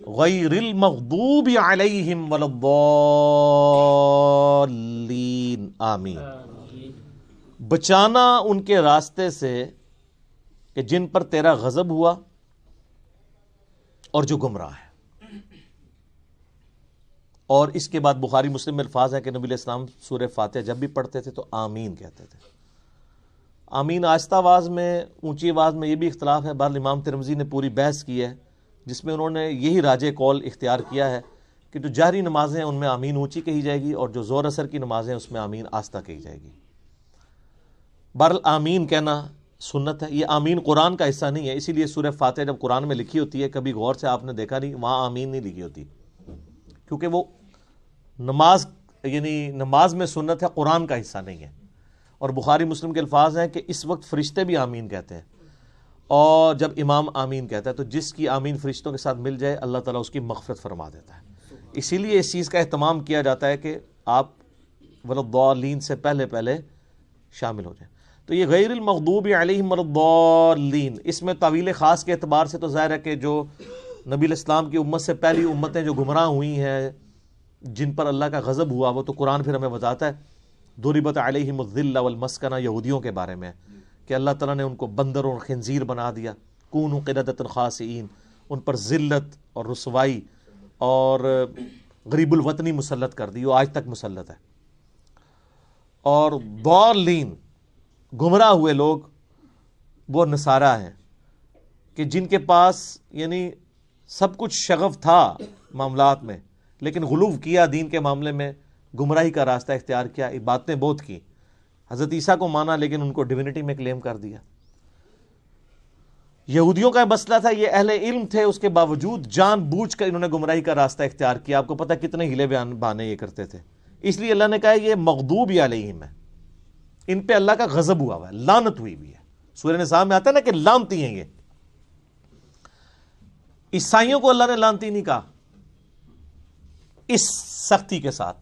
غیر المغضوب علیہم ولا الضالین آمین. بچانا ان کے راستے سے کہ جن پر تیرا غضب ہوا اور جو گمراہ ہے. اور اس کے بعد بخاری مسلم میں الفاظ ہے کہ نبی علیہ السلام سورہ فاتحہ جب بھی پڑھتے تھے تو آمین کہتے تھے. آمین آہستہ آواز میں, اونچی آواز میں, یہ بھی اختلاف ہے. بہرحال امام ترمذی نے پوری بحث کی ہے جس میں انہوں نے یہی راجح قول اختیار کیا ہے کہ جو جہری نمازیں ہیں ان میں آمین اونچی کہی جائے گی اور جو زور اثر کی نمازیں ہیں اس میں آمین آہستہ کہی جائے گی. بہرحال آمین کہنا سنت ہے. یہ آمین قرآن کا حصہ نہیں ہے, اسی لیے سورہ فاتحہ جب قرآن میں لکھی ہوتی ہے کبھی غور سے آپ نے دیکھا نہیں وہاں آمین نہیں لکھی ہوتی, کیونکہ وہ نماز یعنی نماز میں سنت ہے, قرآن کا حصہ نہیں ہے. اور بخاری مسلم کے الفاظ ہیں کہ اس وقت فرشتے بھی آمین کہتے ہیں, اور جب امام آمین کہتا ہے تو جس کی آمین فرشتوں کے ساتھ مل جائے اللہ تعالیٰ اس کی مغفرت فرما دیتا ہے. اسی لیے اس چیز کا اہتمام کیا جاتا ہے کہ آپ ولضالین سے پہلے پہلے شامل ہو جائیں. تو یہ غیر المغضوب علیہم ولا الضالین, اس میں طویل خاص کے اعتبار سے تو ظاہر ہے کہ جو نبی علیہ السلام کی امت سے پہلی امتیں جو گمراہ ہوئی ہیں جن پر اللہ کا غضب ہوا, وہ تو قرآن پھر ہمیں بتاتا ہے. ضربت علیہم الذلۃ والمسکنہ یہودیوں کے بارے میں کہ اللہ تعالیٰ نے ان کو بندر اور خنزیر بنا دیا. کونوا قردۃ خاسئین, ان پر ذلت اور رسوائی اور غریب الوطنی مسلط کر دی, وہ آج تک مسلط ہے. اور ضالین گمراہ ہوئے لوگ وہ نصارہ ہیں کہ جن کے پاس یعنی سب کچھ شغف تھا معاملات میں لیکن غلو کیا دین کے معاملے میں, گمراہی کا راستہ اختیار کیا, باتیں بہت کی. حضرت عیسیٰ کو مانا لیکن ان کو ڈیوینٹی میں کلیم کر دیا. یہودیوں کا مسئلہ تھا, یہ اہل علم تھے, اس کے باوجود جان بوجھ کر انہوں نے گمراہی کا راستہ اختیار کیا. آپ کو پتہ کتنے ہیلے بہانے یہ کرتے تھے. اس لیے اللہ نے کہا یہ مغضوب علیہم ہے, ان پہ اللہ کا غضب ہوا ہے, لعنت ہوئی بھی ہے. سورہ نساء میں آتا ہے نا کہ لعنتی ہیں یہ. عیسائیوں کو اللہ نے لعنتی نہیں کہا اس سختی کے ساتھ,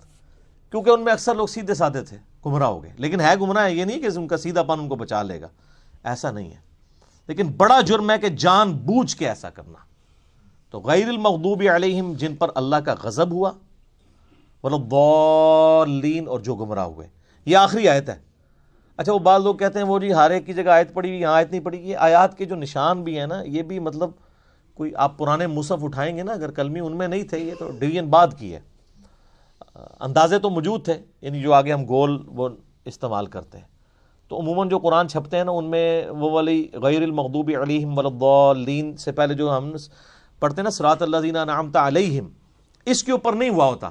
کیونکہ ان میں اکثر لوگ سیدھے سادے تھے, گمراہ ہو گئے. لیکن ہے گمراہ ہے, یہ نہیں کہ ان کا سیدھا پن ان کو بچا لے گا, ایسا نہیں ہے. لیکن بڑا جرم ہے کہ جان بوجھ کے ایسا کرنا. تو غیر المغضوب علیہم جن پر اللہ کا غضب ہوا, ولا الضالین اور جو گمراہ ہوئے. یہ آخری آیت ہے. اچھا وہ بعض لوگ کہتے ہیں وہ جی ہر ایک کی جگہ آیت پڑھی ہوئی, یہاں آیت نہیں پڑھی. یہ آیات کے جو نشان بھی ہیں نا, یہ بھی مطلب کوئی آپ پرانے مصحف اٹھائیں گے نا, اگر کلمی ان میں نہیں تھے, یہ تو ڈویژن بعد کی ہے. اندازے تو موجود تھے, یعنی جو آگے ہم گول وہ استعمال کرتے ہیں. تو عموماً جو قرآن چھپتے ہیں نا ان میں وہ والی غیر المغضوب علیہم ولا الضالین سے پہلے جو ہم پڑھتے ہیں نا صراط الذین انعمت علیہم, اس کے اوپر نہیں ہوا ہوتا,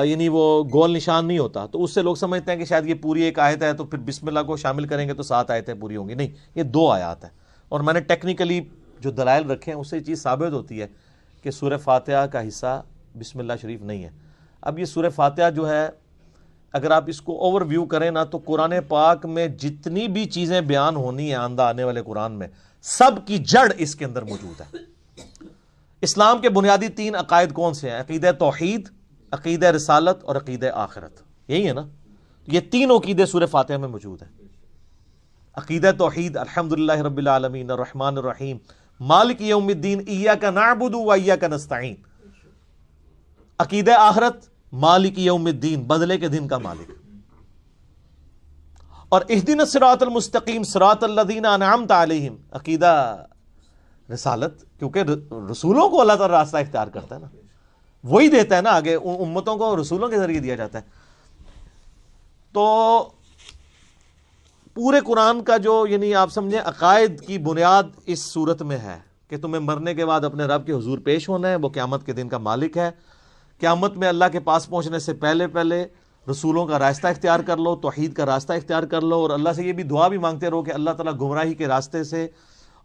یعنی وہ گول نشان نہیں ہوتا. تو اس سے لوگ سمجھتے ہیں کہ شاید یہ پوری ایک آیت ہے تو پھر بسم اللہ کو شامل کریں گے تو 7 آیتیں پوری ہوں گی. نہیں, یہ 2 آیات ہیں. اور میں نے ٹیکنیکلی جو دلائل رکھے ہیں اس سے یہ چیز ثابت ہوتی ہے کہ سورہ فاتحہ کا حصہ بسم اللہ شریف نہیں ہے. اب یہ سورہ فاتحہ جو ہے اگر آپ اس کو اوور ویو کریں نا تو قرآن پاک میں جتنی بھی چیزیں بیان ہونی ہیں آئندہ آنے والے قرآن میں, سب کی جڑ اس کے اندر موجود ہے. اسلام کے بنیادی 3 عقائد کون سے ہیں؟ عقیدہ توحید, عقیدہ رسالت اور عقیدہ آخرت. یہی ہے نا, یہ 3 عقیدے سورہ فاتحہ میں موجود ہیں. عقیدہ توحید الحمدللہ رب العالمین الرحمن الرحیم مالک یوم الدین ایاک نعبد و ایاک نستعین. عقیدہ آخرت مالک یوم الدین, بدلے کے دن کا مالک. اور اہدنا الصراط المستقیم صراط الذین انعمت علیہم عقیدہ رسالت, کیونکہ رسولوں کو اللہ تعالی راستہ اختیار کرتا ہے نا, وہی دیتا ہے نا آگے, امتوں کو رسولوں کے ذریعے دیا جاتا ہے. تو پورے قرآن کا جو یعنی آپ سمجھیں عقائد کی بنیاد اس صورت میں ہے کہ تمہیں مرنے کے بعد اپنے رب کے حضور پیش ہونا ہے, وہ قیامت کے دن کا مالک ہے. قیامت میں اللہ کے پاس پہنچنے سے پہلے پہلے رسولوں کا راستہ اختیار کر لو, توحید کا راستہ اختیار کر لو, اور اللہ سے یہ بھی دعا بھی مانگتے رہو کہ اللہ تعالیٰ گمراہی کے راستے سے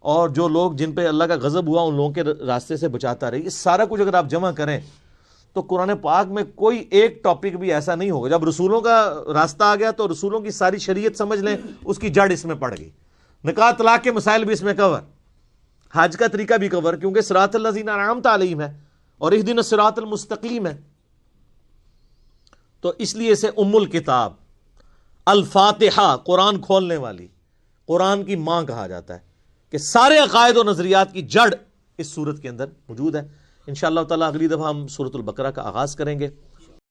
اور جو لوگ جن پہ اللہ کا غضب ہوا ان لوگوں کے راستے سے بچاتا رہے. یہ سارا کچھ اگر آپ جمع کریں تو قرآن پاک میں کوئی ایک ٹاپک بھی ایسا نہیں ہوگا. جب رسولوں کا راستہ آ گیا تو رسولوں کی ساری شریعت سمجھ لیں, اس کی جڑ اس میں پڑ گئی. نکاح طلاق کے مسائل بھی اس میں کور, حج کا طریقہ بھی کور, کیونکہ صراط الذین انعمت علیہم ہے اور اہدنا الصراط المستقیم ہے. تو اس لیے اسے ام الکتاب الفاتحہ, قرآن کھولنے والی, قرآن کی ماں کہا جاتا ہے کہ سارے عقائد و نظریات کی جڑ اس صورت کے اندر موجود ہے۔ انشاءاللہ تعالیٰ اگلی دفعہ ہم سورۃ البقرہ کا آغاز کریں گے۔